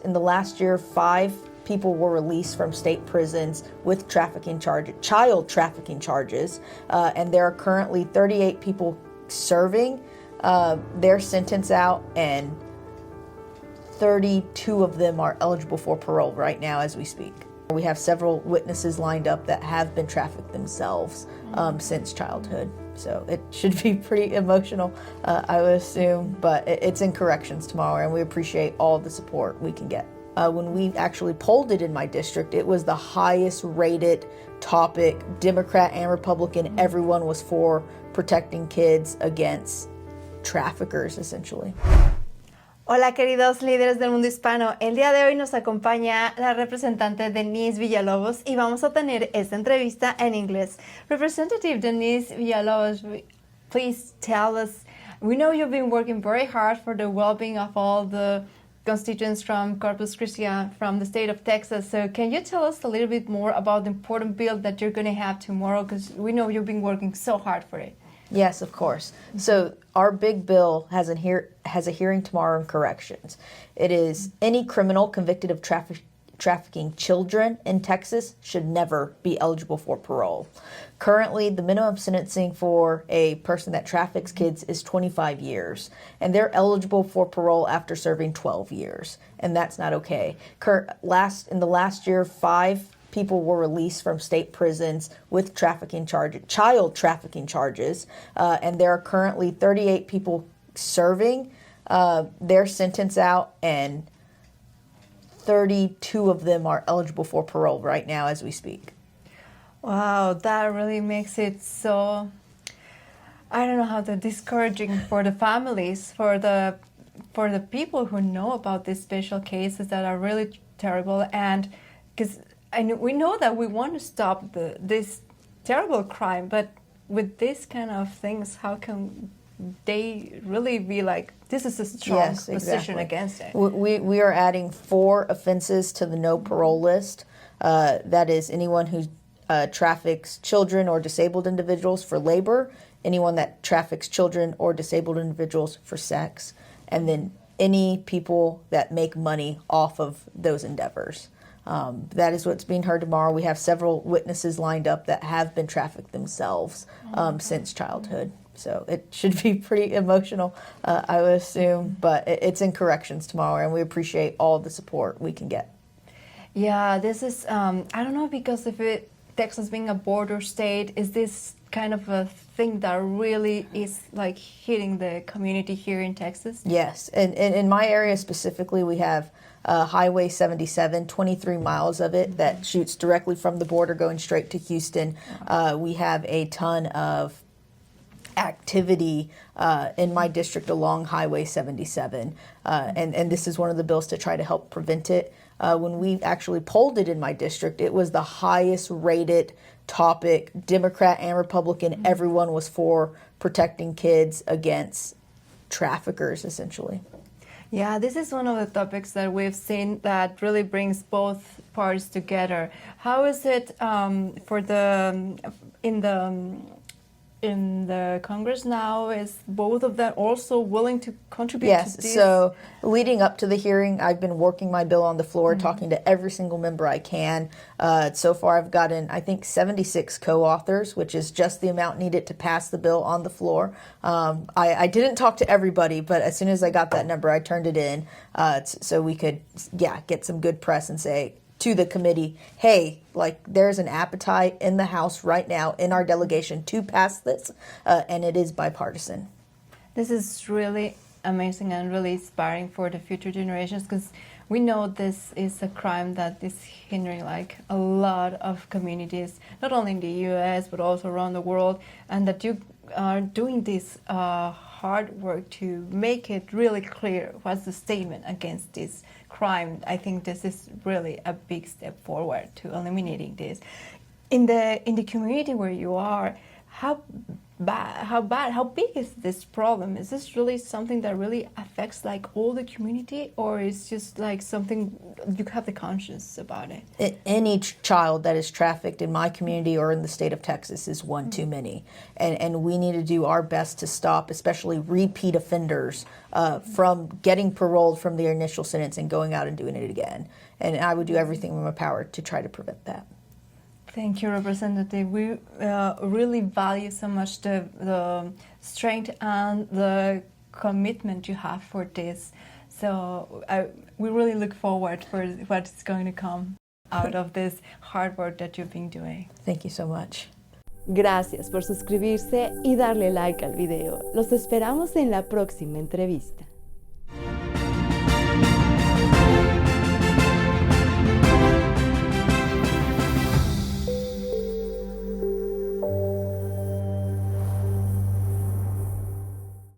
In the last year, 5 people were released from state prisons with child trafficking charges, and there are currently 38 people serving their sentence out, and 32 of them are eligible for parole right now as we speak. We have several witnesses lined up that have been trafficked themselves since childhood. So it should be pretty emotional, I would assume, but it's in corrections tomorrow, and we appreciate all the support we can get. When we actually polled it in my district, it was the highest rated topic. Democrat and Republican, everyone was for protecting kids against traffickers, essentially. Hola queridos líderes del mundo hispano, el día de hoy nos acompaña la representante Denise Villalobos y vamos a tener esta entrevista en inglés. Representative Denise Villalobos, please tell us, we know you've been working very hard for the well-being of all the constituents from Corpus Christi, from the state of Texas, so can you tell us a little bit more about the important bill that you're going to have tomorrow, because we know you've been working so hard for it. Yes, of course. So our big bill has a hearing tomorrow in corrections. It is any criminal convicted of trafficking children in Texas should never be eligible for parole. Currently, the minimum sentencing for a person that traffics kids is 25 years, and they're eligible for parole after serving 12 years, and that's not okay. In the last year, 5 people were released from state prisons with child trafficking charges, and there are currently 38 people serving their sentence out, and 32 of them are eligible for parole right now as we speak. Wow, that really makes it so, I don't know how to, discouraging for the families, for the people who know about these special cases that are really terrible, and because we know that we want to stop this terrible crime, but with this kind of things, how can they really be like, this is a strong position against it? We are adding 4 offenses to the no parole list. That is anyone who traffics children or disabled individuals for labor, anyone that traffics children or disabled individuals for sex, and then any people that make money off of those endeavors. That is what's being heard tomorrow. We have several witnesses lined up that have been trafficked themselves since childhood. So it should be pretty emotional, I would assume, but it's in corrections tomorrow, and we appreciate all the support we can get. Yeah, this is, I don't know, because Texas being a border state, is this kind of a thing that really is like hitting the community here in Texas? Yes, and in my area specifically, we have Highway 77, 23 miles of it that shoots directly from the border going straight to Houston. We have a ton of activity in my district along Highway 77, and this is one of the bills to try to help prevent it. When we actually polled it in my district, it was the highest rated topic. Democrat and Republican, everyone was for protecting kids against traffickers, essentially. Yeah, this is one of the topics that we've seen that really brings both parties together. How is it in the Congress now? Is both of them also willing to contribute to this? Yes, so leading up to the hearing, I've been working my bill on the floor, talking to every single member I can. So far, I've gotten, I think, 76 co-authors, which is just the amount needed to pass the bill on the floor. I didn't talk to everybody, but as soon as I got that number, I turned it in so we could, get some good press and say to the committee, hey, like there's an appetite in the House right now in our delegation to pass this, and it is bipartisan. This is really amazing and really inspiring for the future generations, because we know this is a crime that is hindering like a lot of communities, not only in the U.S. but also around the world, and that you are doing this hard work to make it really clear what's the statement against this crime. I think this is really a big step forward to eliminating this. In the community where you are, how big is this problem? Is this really something that really affects like all the community, or is just like something you have the conscience about it? Any child that is trafficked in my community or in the state of Texas is one too many. And we need to do our best to stop, especially repeat offenders, from getting paroled from their initial sentence and going out and doing it again. And I would do everything in my power to try to prevent that. Thank you, Representative. We really value so much the strength and the commitment you have for this. So we really look forward for what's going to come out of this hard work that you've been doing. Thank you so much. Gracias por suscribirse y darle like al video. Los esperamos en la próxima entrevista.